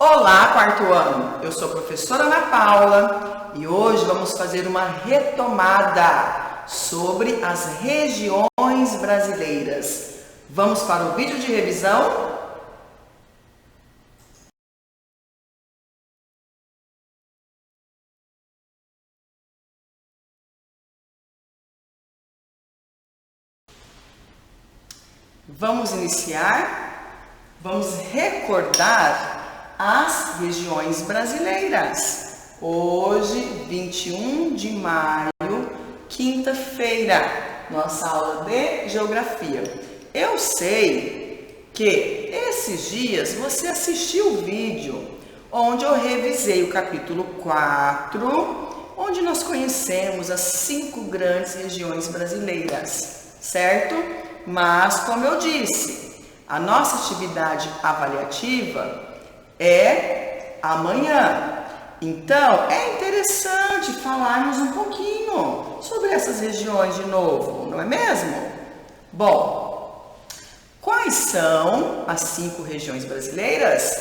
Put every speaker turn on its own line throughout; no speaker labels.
Olá, quarto ano! Eu sou a professora Ana Paula e hoje vamos fazer uma retomada sobre as regiões brasileiras. Vamos para o vídeo de revisão? Vamos iniciar? Vamos recordar as regiões brasileiras. Hoje, 21 de maio, quinta-feira, nossa aula de geografia. Eu sei que esses dias você assistiu o vídeo onde eu revisei o capítulo 4, onde nós conhecemos as 5 grandes regiões brasileiras, certo? Mas, como eu disse, a nossa atividade avaliativa é amanhã. Então, é interessante falarmos um pouquinho sobre essas regiões de novo, não é mesmo? Bom, quais são as 5 regiões brasileiras?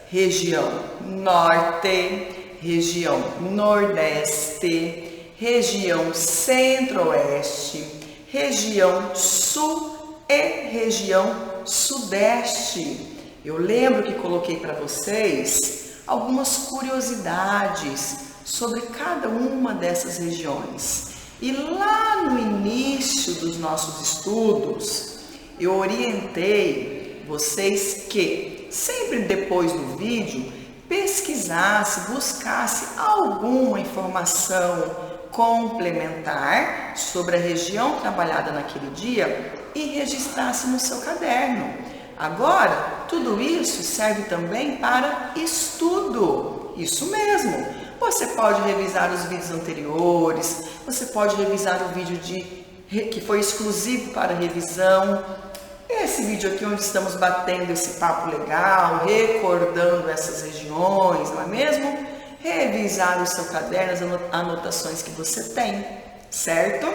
Região Norte, região Nordeste, região Centro-Oeste, região Sul e região Sudeste. Eu lembro que coloquei para vocês algumas curiosidades sobre cada uma dessas regiões. E lá no início dos nossos estudos, eu orientei vocês que sempre depois do vídeo pesquisasse, buscasse alguma informação complementar sobre a região trabalhada naquele dia e registrasse no seu caderno. Agora, tudo isso serve também para estudo. Isso mesmo. Você pode revisar os vídeos anteriores, você pode revisar o vídeo que foi exclusivo para revisão. Esse vídeo aqui onde estamos batendo esse papo legal, recordando essas regiões, não é mesmo? Revisar o seu caderno, as anotações que você tem, certo?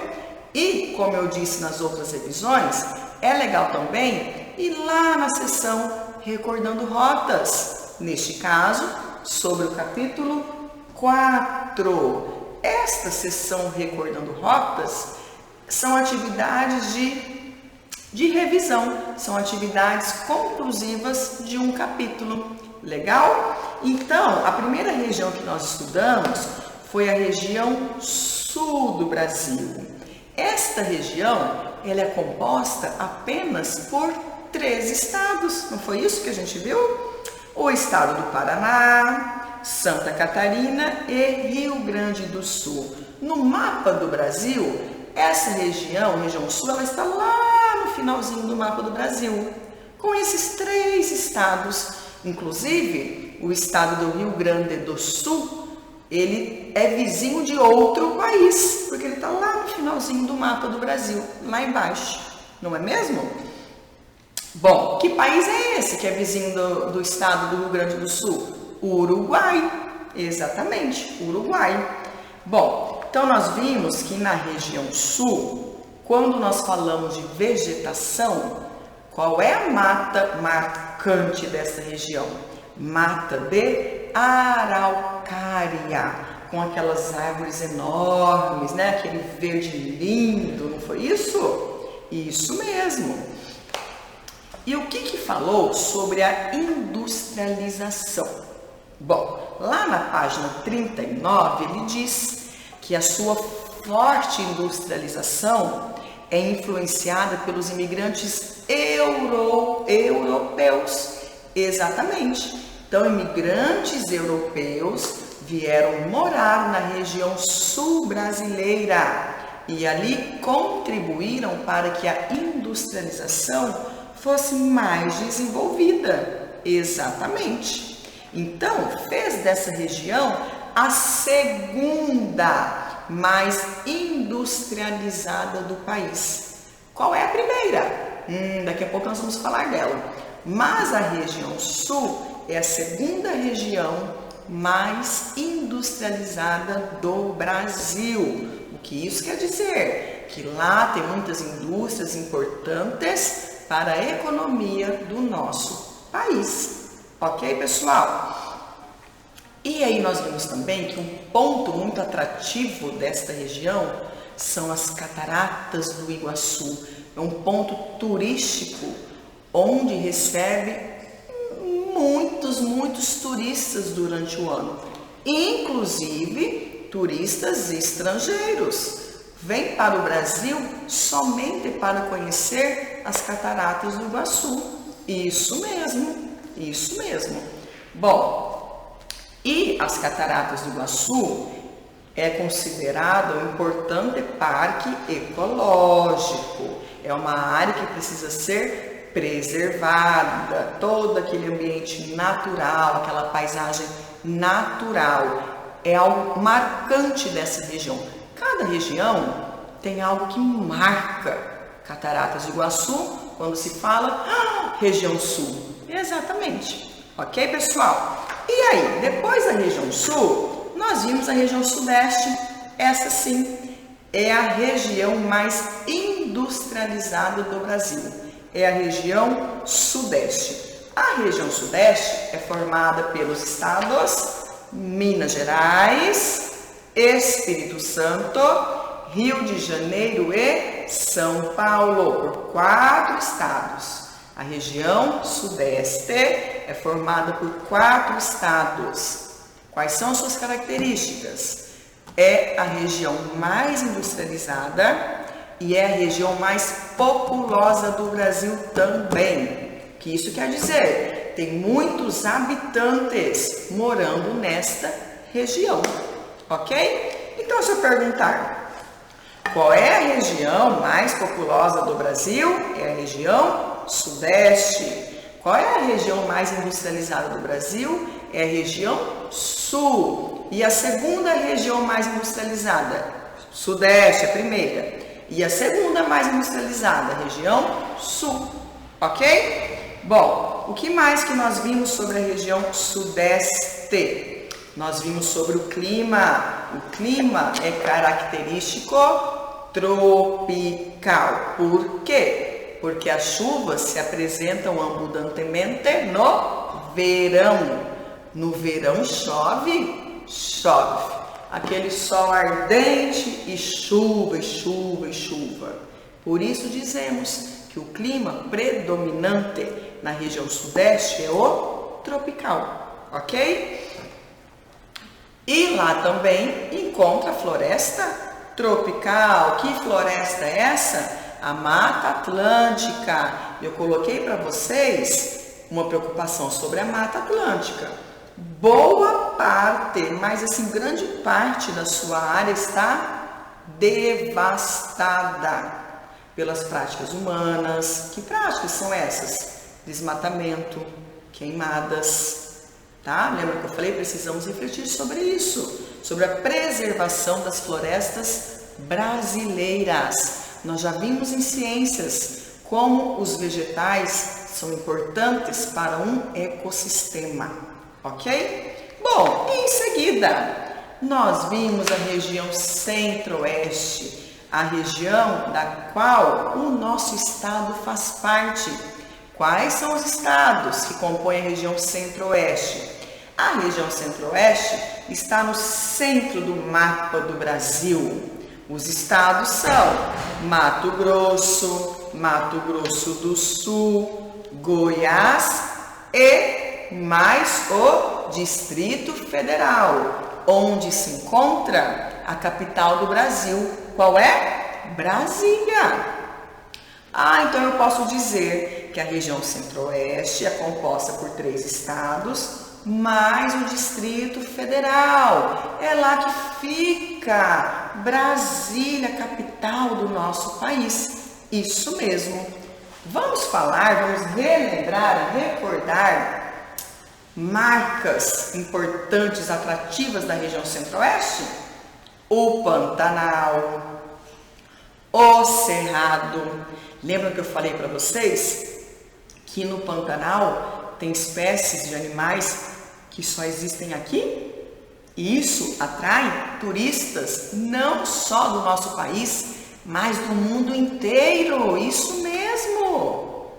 E, como eu disse nas outras revisões, é legal também ir lá na seção Recordando Rotas, neste caso, sobre o capítulo 4. Esta seção Recordando Rotas são atividades de revisão, são atividades conclusivas de um capítulo. Legal? Então, a primeira região que nós estudamos foi a região sul do Brasil. Esta região, ela é composta apenas por 3 estados, não foi isso que a gente viu? O estado do Paraná, Santa Catarina e Rio Grande do Sul. No mapa do Brasil, essa região sul, ela está lá no finalzinho do mapa do Brasil, com esses 3 estados. Inclusive, o estado do Rio Grande do Sul, ele é vizinho de outro país, porque ele está lá no finalzinho do mapa do Brasil, lá embaixo, não é mesmo? Bom, que país é esse que é vizinho do estado do Rio Grande do Sul? Uruguai, exatamente, Uruguai. Bom, então nós vimos que na região sul, quando nós falamos de vegetação, qual é a mata marcante dessa região? Mata de araucária, com aquelas árvores enormes, né? Aquele verde lindo, não foi isso? Isso mesmo. E o que falou sobre a industrialização? Bom, lá na página 39, ele diz que a sua forte industrialização é influenciada pelos imigrantes europeus. Exatamente. Então, imigrantes europeus vieram morar na região sul brasileira e ali contribuíram para que a industrialização fosse mais desenvolvida. Exatamente. Então, fez dessa região a segunda mais industrializada do país. Qual é a primeira? Daqui a pouco nós vamos falar dela. Mas a região sul é a segunda região mais industrializada do Brasil. O que isso quer dizer? Que lá tem muitas indústrias importantes para a economia do nosso país. Ok, pessoal? E aí nós vimos também que um ponto muito atrativo desta região são as Cataratas do Iguaçu. É um ponto turístico onde recebe muitos turistas durante o ano, inclusive turistas estrangeiros. Vêm para o Brasil somente para conhecer as Cataratas do Iguaçu. Isso mesmo. Bom, e as Cataratas do Iguaçu é considerado um importante parque ecológico. É uma área que precisa ser preservada, todo aquele ambiente natural, aquela paisagem natural, é algo marcante dessa região. Cada região tem algo que marca Cataratas do Iguaçu quando se fala região sul. Exatamente. Ok, pessoal? E aí, depois da região sul, nós vimos a região sudeste. Essa sim é a região mais industrializada do Brasil. É a região sudeste. A região sudeste é formada pelos estados Minas Gerais, Espírito Santo, Rio de Janeiro e São Paulo, por 4 estados. A região sudeste é formada por 4 estados. Quais são suas características? É a região mais industrializada e é a região mais populosa do Brasil também. O que isso quer dizer? Tem muitos habitantes morando nesta região, ok? Então, se eu perguntar qual é a região mais populosa do Brasil, é a região sudeste. Qual é a região mais industrializada do Brasil? É a região sul. E a segunda região mais industrializada? Sudeste, a primeira. E a segunda mais industrializada? A região sul. Ok? Bom, o que mais que nós vimos sobre a região sudeste? Nós vimos sobre o clima. O clima é característico tropical. Por quê? Porque as chuvas se apresentam abundantemente no verão. No verão chove. Aquele sol ardente e chuva. Por isso dizemos que o clima predominante na região sudeste é o tropical, ok? E lá também encontra a floresta tropical. Que floresta é essa? A Mata Atlântica. Eu coloquei para vocês uma preocupação sobre a Mata Atlântica. Boa parte, mas assim, grande parte da sua área está devastada pelas práticas humanas. Que práticas são essas? Desmatamento, queimadas, tá? Lembra que eu falei? Precisamos refletir sobre isso, sobre a preservação das florestas brasileiras. Nós já vimos em ciências como os vegetais são importantes para um ecossistema. Ok? Bom, em seguida, nós vimos a região centro-oeste, a região da qual o nosso estado faz parte. Quais são os estados que compõem a região centro-oeste? A região centro-oeste está no centro do mapa do Brasil. Os estados são Mato Grosso do Sul, Goiás e mais o Distrito Federal, onde se encontra a capital do Brasil. Qual é? Brasília. Então eu posso dizer que a região centro-oeste é composta por 3 estados, mais o Distrito Federal. É lá que fica Brasília, capital do nosso país. Isso mesmo. Vamos relembrar, recordar marcas importantes, atrativas da região centro-oeste? O Pantanal, o Cerrado. Lembram que eu falei para vocês que no Pantanal tem espécies de animais que só existem aqui? E isso atrai turistas não só do nosso país, mas do mundo inteiro. Isso mesmo!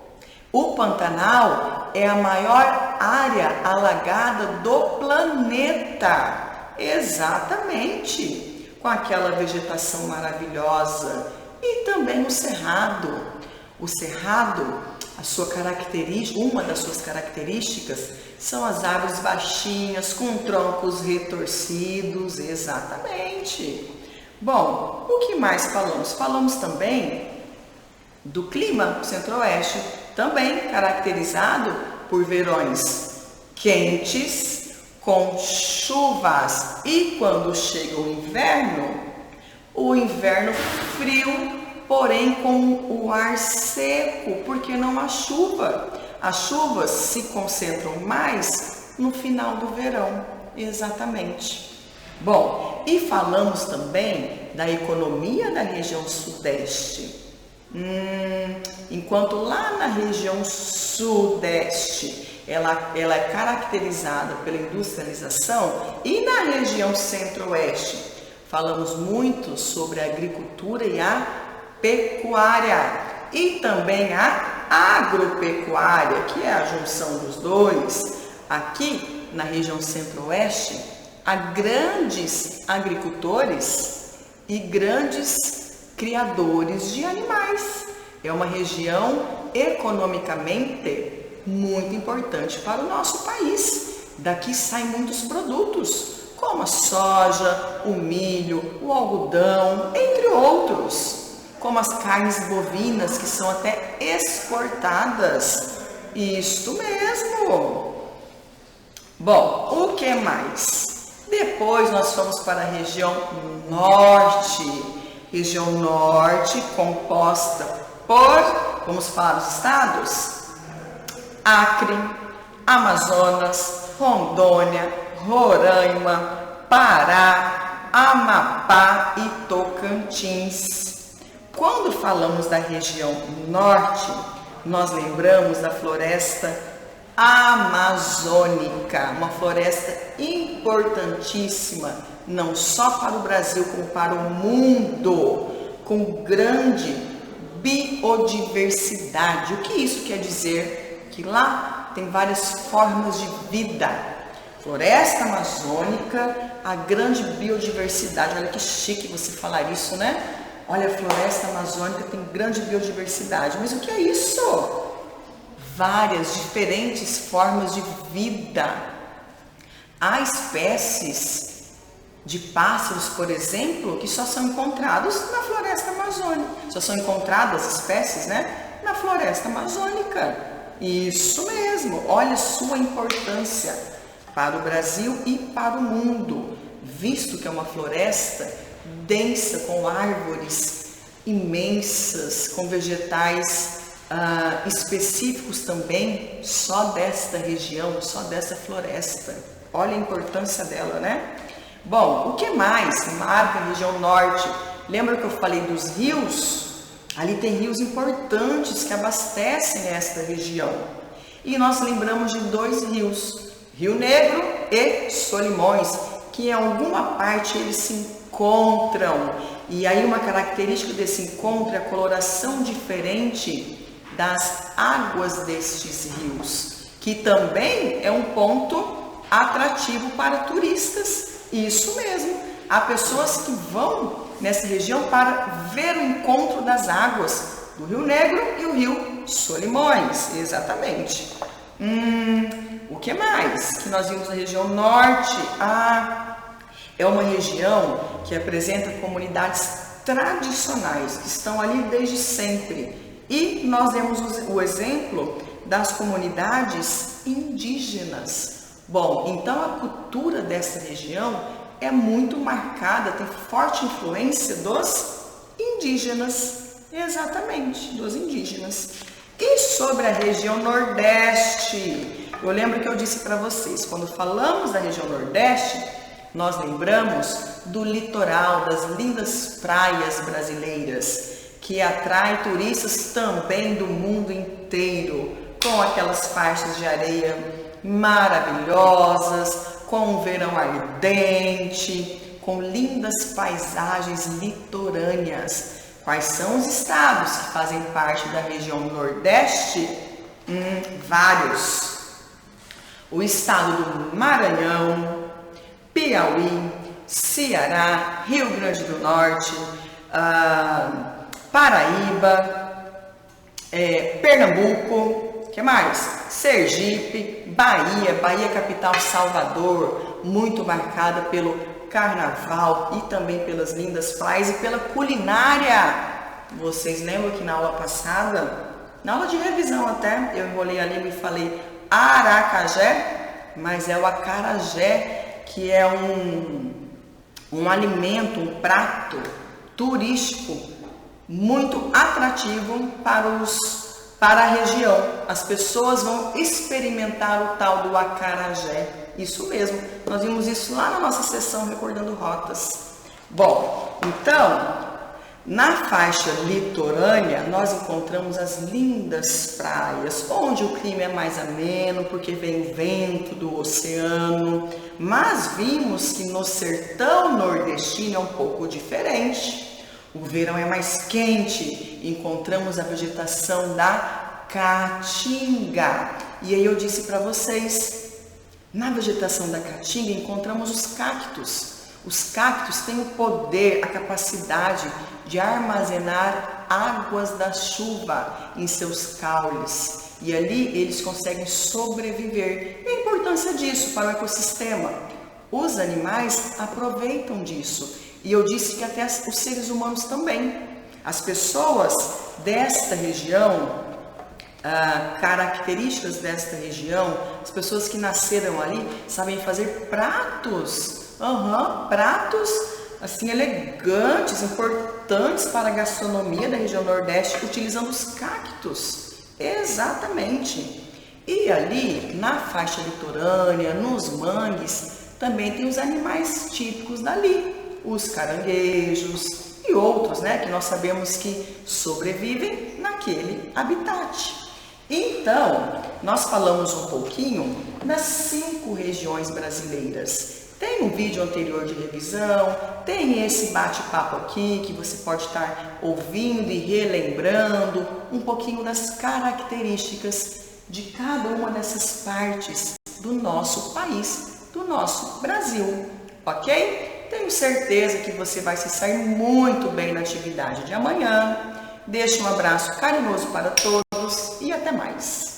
O Pantanal é a maior área alagada do planeta. Exatamente, com aquela vegetação maravilhosa. E também o cerrado. O cerrado, uma das suas características são as árvores baixinhas, com troncos retorcidos. Exatamente. Bom, o que mais falamos? Falamos também do clima. O Centro-Oeste, também caracterizado por verões quentes, com chuvas, e quando chega o inverno frio, porém com o ar seco, porque não há chuva. As chuvas se concentram mais no final do verão. Exatamente. Bom, e falamos também da economia da região sudeste. Enquanto lá na região sudeste ela é caracterizada pela industrialização, e na região centro-oeste falamos muito sobre a agricultura e a pecuária, e também a agropecuária, que é a junção dos dois. Aqui na região centro-oeste há grandes agricultores e grandes criadores de animais. É uma região economicamente muito importante para o nosso país. Daqui saem muitos produtos, como a soja, o milho, o algodão, entre outros, como as carnes bovinas, que são até exportadas. Isto mesmo. Bom, o que mais? Depois nós fomos para a região norte. Região norte composta por, vamos falar dos estados? Acre, Amazonas, Rondônia, Roraima, Pará, Amapá e Tocantins. Quando falamos da região norte, nós lembramos da floresta amazônica, uma floresta importantíssima, não só para o Brasil, como para o mundo, com grande biodiversidade. O que isso quer dizer? Que lá tem várias formas de vida. Floresta amazônica, a grande biodiversidade. Olha que chique você falar isso, né? Olha, a floresta amazônica tem grande biodiversidade. Mas o que é isso? Várias diferentes formas de vida. Há espécies de pássaros, por exemplo, que só são encontrados na floresta amazônica. Só são encontradas espécies, né? Na floresta amazônica. Isso mesmo. Olha a sua importância para o Brasil e para o mundo, visto que é uma floresta densa, com árvores imensas, com vegetais específicos também, só desta região, só dessa floresta. Olha a importância dela, né? Bom, o que mais marca a região norte? Lembra que eu falei dos rios? Ali tem rios importantes que abastecem esta região. E nós lembramos de dois rios, Rio Negro e Solimões, que em alguma parte eles se encontram. E aí uma característica desse encontro é a coloração diferente das águas destes rios, que também é um ponto atrativo para turistas. Isso mesmo, há pessoas que vão nessa região para ver o encontro das águas do Rio Negro e o Rio Solimões. Exatamente. O que mais que nós vimos na região norte? É uma região que apresenta comunidades tradicionais, que estão ali desde sempre. E nós vemos o exemplo das comunidades indígenas. Bom, então a cultura dessa região é muito marcada, tem forte influência dos indígenas. Exatamente, dos indígenas. E sobre a região nordeste? Eu lembro que eu disse para vocês, quando falamos da região nordeste, nós lembramos do litoral, das lindas praias brasileiras, que atrai turistas também do mundo inteiro, com aquelas faixas de areia maravilhosas, com um verão ardente, com lindas paisagens litorâneas. Quais são os estados que fazem parte da região nordeste? Vários. o estado do Maranhão, Piauí, Ceará, Rio Grande do Norte, Paraíba, Pernambuco, que mais? Sergipe, Bahia capital Salvador, muito marcada pelo carnaval e também pelas lindas praias e pela culinária. Vocês lembram que na aula passada, na aula de revisão até, eu enrolei a língua e falei Aracajé, mas é o acarajé, que é um alimento, um prato turístico muito atrativo para a região. As pessoas vão experimentar o tal do acarajé. Isso mesmo, nós vimos isso lá na nossa sessão Recordando Rotas. Bom, então, na faixa litorânea, nós encontramos as lindas praias, onde o clima é mais ameno, porque vem o vento do oceano, mas vimos que no sertão nordestino é um pouco diferente. O verão é mais quente, encontramos a vegetação da caatinga. E aí eu disse para vocês, na vegetação da caatinga encontramos os cactos. Os cactos têm o poder, a capacidade de armazenar águas da chuva em seus caules. E ali eles conseguem sobreviver. E a importância disso para o ecossistema? Os animais aproveitam disso. E eu disse que até os seres humanos também. As pessoas desta região, características desta região, as pessoas que nasceram ali sabem fazer pratos. Pratos assim elegantes, importantes para a gastronomia da região Nordeste, utilizando os cactos. Exatamente. E ali na faixa litorânea, nos mangues, também tem os animais típicos dali, os caranguejos e outros, né, que nós sabemos que sobrevivem naquele habitat. Então, nós falamos um pouquinho das 5 regiões brasileiras. Tem um vídeo anterior de revisão, tem esse bate-papo aqui que você pode estar ouvindo e relembrando um pouquinho das características de cada uma dessas partes do nosso país, do nosso Brasil, ok? Tenho certeza que você vai se sair muito bem na atividade de amanhã. Deixo um abraço carinhoso para todos e até mais!